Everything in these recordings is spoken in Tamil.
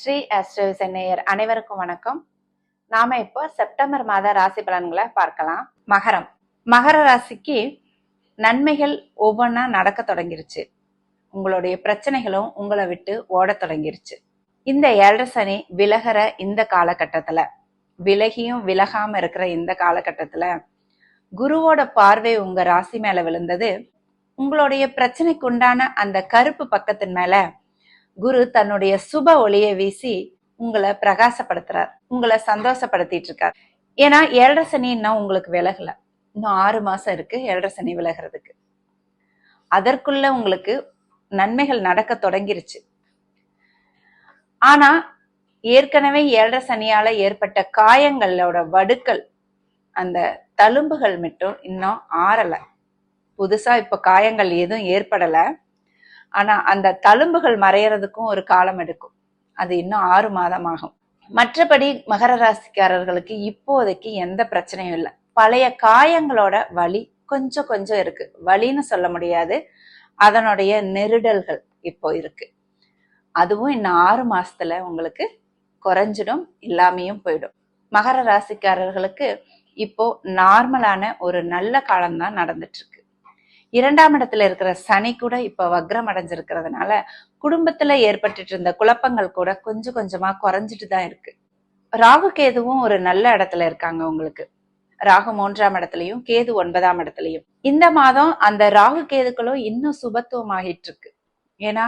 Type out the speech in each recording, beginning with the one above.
ஸ்ரீ ஆஸ்ட்ரோவிசன் நேயர் அனைவருக்கும் வணக்கம். நாம இப்போ செப்டம்பர் மாத ராசி பலன்களை பார்க்கலாம். மகர ராசிக்கு நன்மைகள் ஒவ்வொன்றா நடக்க தொடங்கிருச்சு. உங்களுடைய பிரச்சனைகளும் உங்களை விட்டு ஓட தொடங்கிருச்சு. இந்த 7.5 சனி விலகிற இந்த காலகட்டத்துல, விலகியும் விலகாம இருக்கிற இந்த காலகட்டத்துல குருவோட பார்வை உங்க ராசி மேல விழுந்தது. உங்களுடைய பிரச்சனைக்கு உண்டான அந்த கருப்பு பக்கத்தின் மேல குரு தன்னுடைய சுப ஒளியை வீசி உங்களை பிரகாசப்படுத்துறார், உங்களை சந்தோஷப்படுத்திட்டு இருக்கார். ஏன்னா 7.5 சனி இன்னும் உங்களுக்கு விலகல, இன்னும் 6 மாசம் இருக்கு 7.5 சனி விலகிறதுக்கு. அதற்குள்ள உங்களுக்கு நன்மைகள் நடக்க தொடங்கிருச்சு. ஆனா ஏற்கனவே 7.5 சனியால ஏற்பட்ட காயங்களோட வடுக்கள், அந்த தழும்புகள் மட்டும் இன்னும் ஆறல. புதுசா இப்ப காயங்கள் எதுவும் ஏற்படல. ஆனா அந்த தழும்புகள் மறையறதுக்கும் ஒரு காலம் எடுக்கும். அது இன்னும் 6 மாதம் ஆகும். மற்றபடி மகர ராசிக்காரர்களுக்கு இப்போதைக்கு எந்த பிரச்சனையும் இல்லை. பழைய காயங்களோட வலி கொஞ்சம் கொஞ்சம் இருக்கு. வலின்னு சொல்ல முடியாது, அதனுடைய நெருடல்கள் இப்போ இருக்கு. அதுவும் இன்னும் 6 மாசத்துல உங்களுக்கு குறைஞ்சிடும், இல்லாமையும் போயிடும். மகர ராசிக்காரர்களுக்கு இப்போ நார்மலான ஒரு நல்ல காலம்தான் நடந்துட்டு இருக்கு. 2ஆம் இடத்துல இருக்கிற சனி கூட இப்ப வக்ரம் அடைஞ்சிருக்கிறதுனால குடும்பத்துல ஏற்பட்டு இருந்த குழப்பங்கள் கூட கொஞ்சம் கொஞ்சமா குறைஞ்சிட்டு தான் இருக்கு. ராகு கேதுவும் ஒரு நல்ல இடத்துல இருக்காங்க உங்களுக்கு. ராகு 3ஆம் இடத்துலயும் கேது 9ஆம் இடத்துலயும். இந்த மாதம் அந்த ராகு கேதுக்களும் இன்னும் சுபத்துவம் ஆகிட்டு இருக்கு. ஏன்னா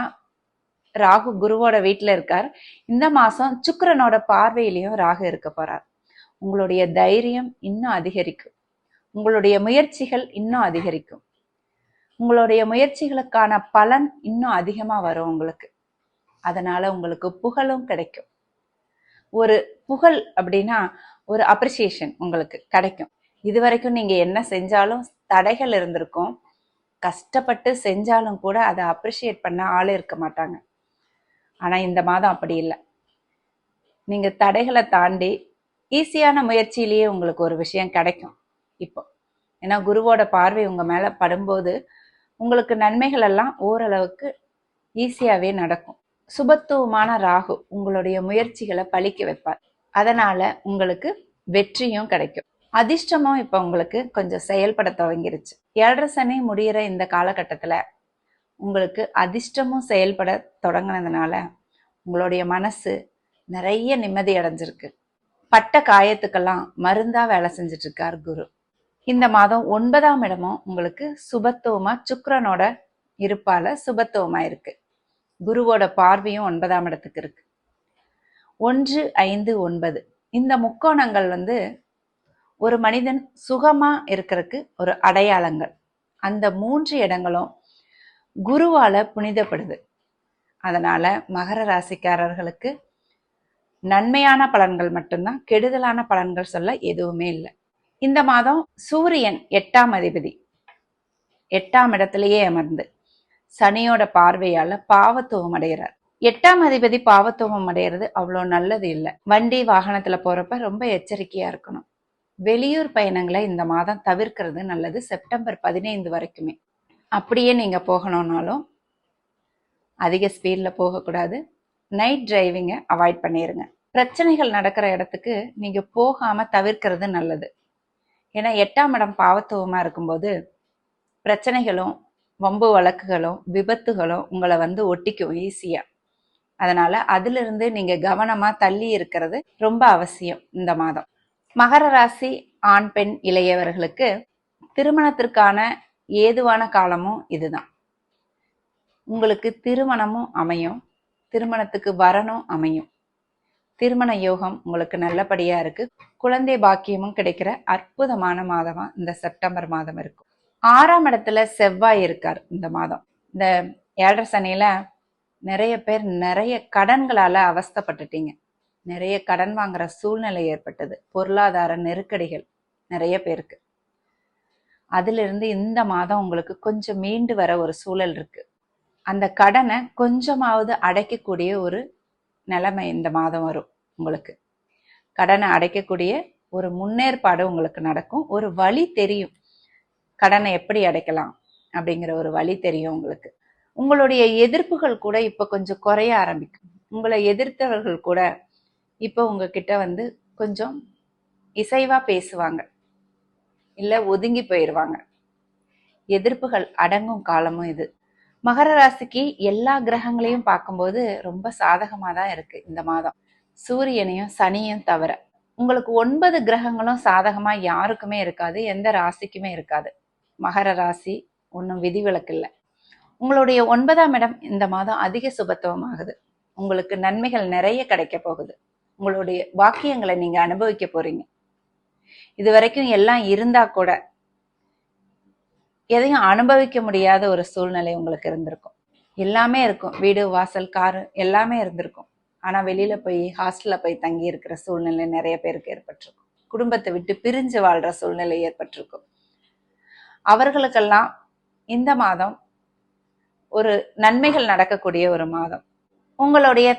ராகு குருவோட வீட்டுல இருக்கார். இந்த மாசம் சுக்கிரனோட பார்வையிலையும் ராகு இருக்க போறார். உங்களுடைய தைரியம் இன்னும் அதிகரிக்கும், உங்களுடைய முயற்சிகள் இன்னும் அதிகரிக்கும், உங்களுடைய முயற்சிகளுக்கான பலன் இன்னும் அதிகமா வரும் உங்களுக்கு. அதனால உங்களுக்கு புகழும் கிடைக்கும். ஒரு புகழ் அப்படின்னா ஒரு அப்ரிசியேஷன் உங்களுக்கு கிடைக்கும். இதுவரைக்கும் நீங்க என்ன செஞ்சாலும் தடைகள் இருந்திருக்கும். கஷ்டப்பட்டு செஞ்சாலும் கூட அதை அப்ரிசியேட் பண்ண ஆளே இருக்க மாட்டாங்க. ஆனா இந்த மாதம் அப்படி இல்லை. நீங்க தடைகளை தாண்டி ஈஸியான முயற்சியிலேயே உங்களுக்கு ஒரு விஷயம் கிடைக்கும் இப்போ. ஏன்னா குருவோட பார்வை உங்க மேல படும்போது உங்களுக்கு நன்மைகள் எல்லாம் ஓரளவுக்கு ஈஸியாவே நடக்கும். சுபத்துவமான ராகு உங்களுடைய முயற்சிகளை பலிக்க வைப்பார். அதனால உங்களுக்கு வெற்றியும் கிடைக்கும். அதிர்ஷ்டமும் இப்ப உங்களுக்கு கொஞ்சம் செயல்பட துவங்கிருச்சு. 7.5 சனி முடிகிற இந்த காலகட்டத்துல உங்களுக்கு அதிர்ஷ்டமும் செயல்பட தொடங்கினதுனால உங்களுடைய மனசு நிறைய நிம்மதி அடைஞ்சிருக்கு. பட்ட காயத்துக்கெல்லாம் மருந்தா வேலை செஞ்சுட்டு இருக்கார் குரு. இந்த மாதம் 9ஆம் இடமும் உங்களுக்கு சுபத்துவமா சுக்கிரனோட இருப்பால சுபத்துவமா இருக்கு. குருவோட பார்வையும் 9ஆம் இடத்துக்கு இருக்கு. 1, 5, 9 இந்த முக்கோணங்கள் ஒரு மனிதன் சுகமா இருக்கிறதுக்கு ஒரு அடையாளங்கள். அந்த 3 இடங்களும் குருவால புனிதப்படுது. அதனால மகர ராசிக்காரர்களுக்கு நன்மையான பலன்கள் மட்டும்தான், கெடுதலான பலன்கள் சொல்ல எதுவுமே இல்லை. இந்த மாதம் சூரியன் 8ஆம் அதிபதி 8ஆம் இடத்திலேயே அமர்ந்து சனியோட பார்வையால பாவத்துவம் அடைகிறார். 8ஆம் அதிபதி பாவத்துவம் அடைகிறது அவ்வளோ நல்லது இல்லை. வண்டி வாகனத்துல போறப்ப ரொம்ப எச்சரிக்கையா இருக்கணும். வெளியூர் பயணங்களை இந்த மாதம் தவிர்க்கிறது நல்லது. செப்டம்பர் 15 வரைக்குமே. அப்படியே நீங்க போகணும்னாலும் அதிக ஸ்பீட்ல போகக்கூடாது. நைட் டிரைவிங்கை அவாய்ட் பண்ணிருங்க. பிரச்சனைகள் நடக்கிற இடத்துக்கு நீங்க போகாம தவிர்க்கிறது நல்லது. ஏன்னா 8ஆம் இடம் பாவத்துவமா இருக்கும்போது பிரச்சனைகளும் வம்பு வழக்குகளும் விபத்துகளும் உங்களை ஒட்டிக்கும் ஈஸியா. அதனால அதிலிருந்து நீங்க கவனமா தள்ளி இருக்கிறது ரொம்ப அவசியம் இந்த மாதம். மகர ராசி ஆண் பெண் இளையவர்களுக்கு திருமணத்திற்கான ஏதுவான காலமும் இதுதான். உங்களுக்கு திருமணமும் அமையும், திருமணத்துக்கு வரணும் அமையும். திருமண யோகம் உங்களுக்கு நல்லபடியா இருக்கு. குழந்தை பாக்கியமும் கிடைக்கிற அற்புதமான மாதமா இந்த செப்டம்பர் மாதம் இருக்கும். 6ஆம் இடத்துல செவ்வாய் இருக்கார் இந்த மாதம். இந்த 7.5 சனியில நிறைய பேர் நிறைய கடன்களால அவஸ்தைப்பட்டுட்டீங்க. நிறைய கடன் வாங்குற சூழ்நிலை ஏற்பட்டது. பொருளாதார நெருக்கடிகள் நிறைய பேருக்கு. அதிலிருந்து இந்த மாதம் உங்களுக்கு கொஞ்சம் மீண்டு வர ஒரு சூழல் இருக்கு. அந்த கடனை கொஞ்சமாவது அடைக்கக்கூடிய ஒரு நிலைமை இந்த மாதம் வரும். உங்களுக்கு கடனை அடைக்கக்கூடிய ஒரு முன்னேற்பாடு உங்களுக்கு நடக்கும். ஒரு வழி தெரியும், கடனை எப்படி அடைக்கலாம் அப்படிங்கிற ஒரு வழி தெரியும் உங்களுக்கு. உங்களுடைய எதிர்ப்புகள் கூட இப்ப கொஞ்சம் குறைய ஆரம்பிக்கும். உங்களை எதிர்த்தவர்கள் கூட இப்போ உங்ககிட்ட வந்து கொஞ்சம் இசைவா பேசுவாங்க, இல்ல ஒதுங்கி போயிடுவாங்க. எதிர்ப்புகள் அடங்கும் காலமும் இது. மகர ராசிக்கு எல்லா கிரகங்களையும் பார்க்கும்போது ரொம்ப சாதகமா தான் இருக்கு இந்த மாதம், சூரியனையும் சனியும் தவிர. உங்களுக்கு 9 கிரகங்களும் சாதகமா யாருக்குமே இருக்காது, எந்த ராசிக்குமே இருக்காது. மகர ராசி ஒன்றும் விதிவிலக்கு இல்லை. உங்களுடைய 9ஆம் இடம் இந்த மாதம் அதிக சுபத்துவம் ஆகுது. உங்களுக்கு நன்மைகள் நிறைய கிடைக்க போகுது. உங்களுடைய வாக்கியங்களை நீங்க அனுபவிக்க போறீங்க. இது வரைக்கும் எல்லாம் இருந்தா கூட எதையும் அனுபவிக்க முடியாத ஒரு சூழ்நிலை உங்களுக்கு இருந்திருக்கும். எல்லாமே இருக்கும், வீடு வாசல் காரு எல்லாமே இருந்திருக்கும். ஆனா வெளியில போய் ஹாஸ்டல்ல போய் தங்கி இருக்கிற சூழ்நிலை நிறைய பேருக்கு ஏற்பட்டிருக்கும். குடும்பத்தை விட்டு பிரிஞ்சு வாழ்ற சூழ்நிலை ஏற்பட்டிருக்கும். அவர்களுக்கெல்லாம் இந்த மாதம் ஒரு நன்மைகள் நடக்கக்கூடிய ஒரு மாதம். உங்களுடைய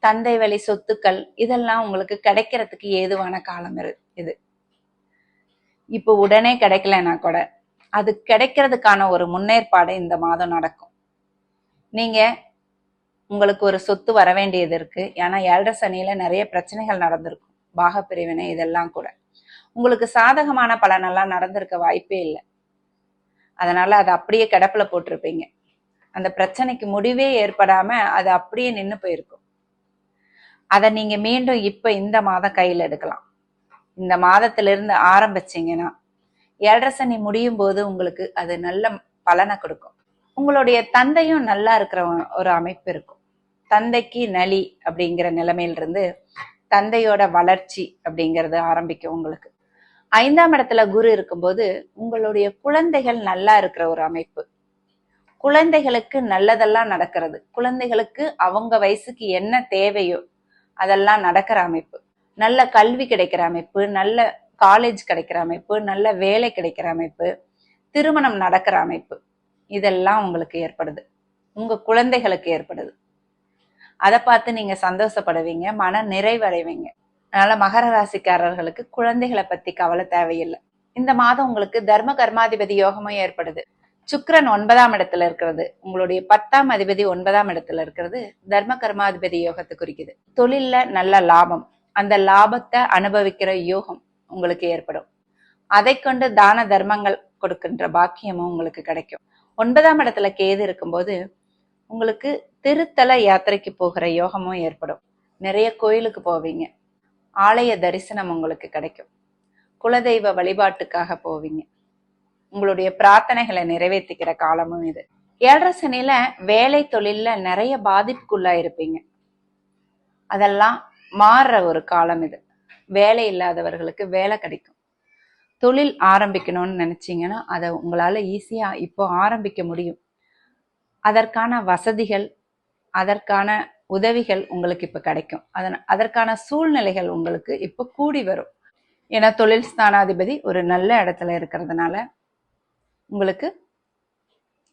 தந்தை வழி சொத்துக்கள் இதெல்லாம் உங்களுக்கு கிடைக்கிறதுக்கு ஏதுவான காலம் இது. இப்போ உடனே கிடைக்கலன்னா கூட அது கிடைக்கிறதுக்கான ஒரு முன்னேற்பாடு இந்த மாதம் நடக்கும். நீங்க உங்களுக்கு ஒரு சொத்து வர வேண்டியது இருக்கு. ஏன்னா 7.5 சனியில நிறைய பிரச்சனைகள் நடந்திருக்கும், பாகப்பிரிவினை இதெல்லாம் கூட. உங்களுக்கு சாதகமான பலனெல்லாம் நடந்திருக்க வாய்ப்பே இல்லை. அதனால அதை அப்படியே கிடப்புல போட்டிருப்பீங்க. அந்த பிரச்சனைக்கு முடிவே ஏற்படாம அது அப்படியே நின்று போயிருக்கும். அதை நீங்க மீண்டும் இப்ப இந்த மாதம் கையில் எடுக்கலாம். இந்த மாதத்திலிருந்து ஆரம்பிச்சீங்கன்னா 7.5 சனி முடியும் போது உங்களுக்கு அது நல்ல பலனை கொடுக்கும். உங்களுடைய தந்தையும் நல்லா இருக்கிற ஒரு அமைப்பு இருக்கும். தந்தைக்கு நலி அப்படிங்கிற நிலைமையிலிருந்து தந்தையோட வளர்ச்சி அப்படிங்கிறது ஆரம்பிக்கும். உங்களுக்கு 5ஆம் இடத்துல குரு இருக்கும்போது உங்களுடைய குழந்தைகள் நல்லா இருக்கிற ஒரு அமைப்பு. குழந்தைகளுக்கு நல்லதெல்லாம் நடக்கிறது. குழந்தைகளுக்கு அவங்க வயசுக்கு என்ன தேவையோ அதெல்லாம் நடக்கிற அமைப்பு. நல்ல கல்வி கிடைக்கிற அமைப்பு, நல்ல காலேஜ் கிடைக்கிற அமைப்பு, நல்ல வேலை கிடைக்கிற அமைப்பு, திருமணம் நடக்கிற அமைப்பு, இதெல்லாம் உங்களுக்கு ஏற்படுது. உங்க குழந்தைகளுக்கு ஏற்படுது. அதை பார்த்து நீங்க சந்தோஷப்படுவீங்க, மன நிறைவடைவீங்க. அதனால மகர ராசிக்காரர்களுக்கு குழந்தைகளை பத்தி கவலை தேவையில்லை. இந்த மாதம் உங்களுக்கு தர்ம கர்மாதிபதி யோகமும் ஏற்படுது. சுக்கிரன் 9ஆம் இடத்துல இருக்கிறது, உங்களுடைய 10ஆம் அதிபதி 9ஆம் இடத்துல இருக்கிறது தர்ம கர்மாதிபதி யோகத்தை குறிக்குது. தொழில்ல நல்ல லாபம், அந்த லாபத்தை அனுபவிக்கிற யோகம் உங்களுக்கு ஏற்படும். அதை கொண்டு தான தர்மங்கள் கொடுக்கின்ற பாக்கியமும் உங்களுக்கு கிடைக்கும். 9ஆம் இடத்துல கேது இருக்கும்போது உங்களுக்கு திருத்தல யாத்திரைக்கு போகிற யோகமும் ஏற்படும். நிறைய கோயிலுக்கு போவீங்க, ஆலய தரிசனம் உங்களுக்கு கிடைக்கும், குலதெய்வ வழிபாட்டுக்காக போவீங்க, உங்களுடைய பிரார்த்தனைகளை நிறைவேற்றிக்கிற காலமும் இது. 7.5 சனியில வேலை தொழில்ல நிறைய பாதிப்புக்குள்ளா இருப்பீங்க. அதெல்லாம் மாறுற ஒரு காலம் இது. வேலை இல்லாதவர்களுக்கு வேலை கிடைக்கும். தொழில் ஆரம்பிக்கணும்னு நினைச்சீங்கன்னா அதை உங்களால ஈஸியா இப்போ ஆரம்பிக்க முடியும். அதற்கான வசதிகள், அதற்கான உதவிகள் உங்களுக்கு இப்ப கிடைக்கும். அதற்கான சூழ்நிலைகள் உங்களுக்கு இப்ப கூடி வரும். ஏன்னா தொழில் ஸ்தானாதிபதி ஒரு நல்ல இடத்துல இருக்கிறதுனால உங்களுக்கு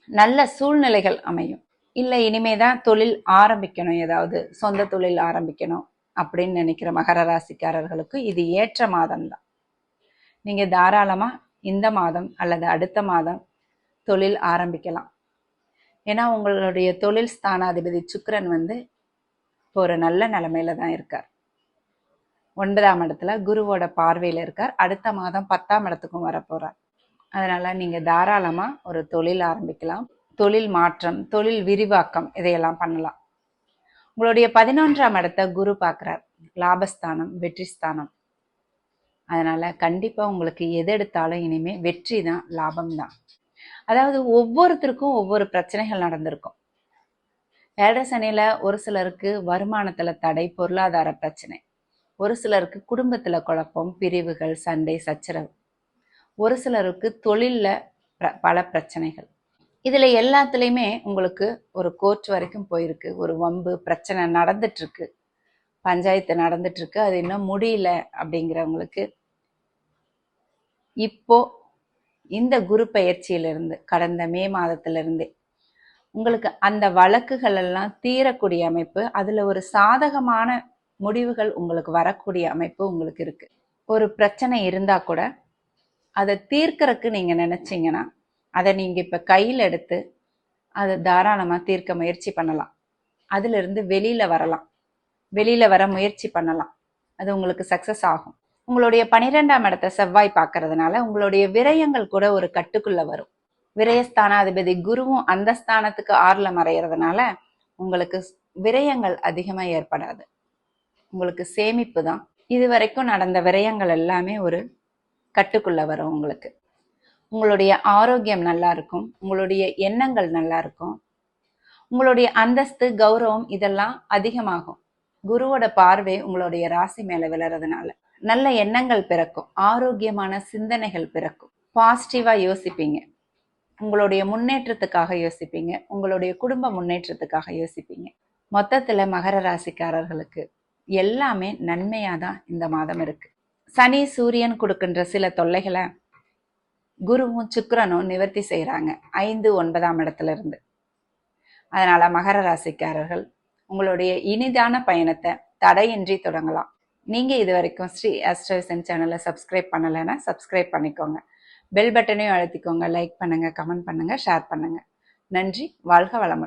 நல்ல சூழ்நிலைகள் அமையும். இல்லை இனிமேதான் தொழில் ஆரம்பிக்கணும், ஏதாவது சொந்த தொழில் ஆரம்பிக்கணும் அப்படின்னு நினைக்கிற மகர ராசிக்காரர்களுக்கு இது ஏற்ற மாதம்தான். நீங்க தாராளமா இந்த மாதம் அல்லது அடுத்த மாதம் தொழில் ஆரம்பிக்கலாம். ஏன்னா உங்களுடைய தொழில் ஸ்தானாதிபதி சுக்கிரன் இப்போ ஒரு நல்ல நிலைமையில தான் இருக்கார். 9ஆம் இடத்துல குருவோட பார்வையில இருக்கார். அடுத்த மாதம் 10ஆம் இடத்துக்கும் வரப்போறார். அதனால நீங்க தாராளமா ஒரு தொழில் ஆரம்பிக்கலாம். தொழில் மாற்றம், தொழில் விரிவாக்கம் இதையெல்லாம் பண்ணலாம். உங்களுடைய 11ஆம் இடத்தை குரு பார்க்கிறார், லாபஸ்தானம், வெற்றி ஸ்தானம். அதனால கண்டிப்பா உங்களுக்கு எது எடுத்தாலும் இனிமே வெற்றி தான், லாபம் தான். அதாவது ஒவ்வொருத்தருக்கும் ஒவ்வொரு பிரச்சனைகள் நடந்திருக்கும். 7.5 சனியில ஒரு சிலருக்கு வருமானத்துல தடை, பொருளாதார பிரச்சனை. ஒரு சிலருக்கு குடும்பத்துல குழப்பம், பிரிவுகள், சண்டை, சச்சரவு. ஒரு சிலருக்கு தொழில்ல பல பிரச்சனைகள். இதுல எல்லாத்துலயுமே உங்களுக்கு ஒரு கோர்ட் வரைக்கும் போயிருக்கு, ஒரு வம்பு பிரச்சனை நடந்துட்டு இருக்கு, பஞ்சாயத்து நடந்துட்டு இருக்கு, அது இன்னும் முடியல அப்படிங்கிறவங்களுக்கு இப்போ இந்த குரு பயிற்சியிலிருந்து கடந்த மே மாதத்திலிருந்தே உங்களுக்கு அந்த வழக்குகள் எல்லாம் தீரக்கூடிய அமைப்பு, அதுல ஒரு சாதகமான முடிவுகள் உங்களுக்கு வரக்கூடிய அமைப்பு உங்களுக்கு இருக்கு. ஒரு பிரச்சனை இருந்தா கூட அதை தீர்க்கறதுக்கு நீங்க நினைச்சீங்கன்னா அதை நீங்க இப்ப கையில் எடுத்து அதை தாராளமா தீர்க்க முயற்சி பண்ணலாம். அதுல இருந்து வெளியில வரலாம், வெளியில வர முயற்சி பண்ணலாம். அது உங்களுக்கு சக்சஸ் ஆகும். உங்களுடைய 12ஆம் இடத்தை செவ்வாய் பார்க்கறதுனால உங்களுடைய விரயங்கள் கூட ஒரு கட்டுக்குள்ள வரும். விரயஸ்தானாதிபதி குருவும் அந்த ஸ்தானத்துக்கு 6ல மறையறதுனால உங்களுக்கு விரயங்கள் அதிகமா ஏற்படாது. உங்களுக்கு சேமிப்பு தான். இது வரைக்கும் நடந்த விரயங்கள் எல்லாமே ஒரு கட்டுக்குள்ள வரும். உங்களுடைய ஆரோக்கியம் நல்லா இருக்கும், உங்களுடைய எண்ணங்கள் நல்லா இருக்கும், உங்களுடைய அந்தஸ்து கௌரவம் இதெல்லாம் அதிகமாகும். குருவோட பார்வை உங்களுடைய ராசி மேல விழறதுனால நல்ல எண்ணங்கள் பிறக்கும், ஆரோக்கியமான சிந்தனைகள் பிறக்கும், பாசிட்டிவா யோசிப்பீங்க, உங்களுடைய முன்னேற்றத்துக்காக யோசிப்பீங்க, உங்களுடைய குடும்ப முன்னேற்றத்துக்காக யோசிப்பீங்க. மொத்தத்துல மகர ராசிக்காரர்களுக்கு எல்லாமே நன்மையாதான் இந்த மாதம் இருக்கு. சனி சூரியன் கொடுக்கின்ற சில தொல்லைகளை குருவும் சுக்கிரனும் நிவர்த்தி செய்யறாங்க 5, 9ஆம் இடத்துல இருந்து. அதனால மகர ராசிக்காரர்கள் உங்களுடைய இனிதான பயணத்தை தடையின்றி தொடங்கலாம். நீங்க இது வரைக்கும் ஸ்ரீ ஆஸ்ட்ரோவிஷன் சேனலை சப்ஸ்கிரைப் பண்ணலைன்னா சப்ஸ்கிரைப் பண்ணிக்கோங்க. பெல் பட்டனையும் அழுத்திக்கோங்க. லைக் பண்ணுங்க, கமெண்ட் பண்ணுங்க, ஷேர் பண்ணுங்க. நன்றி. வாழ்க வளமுடன்.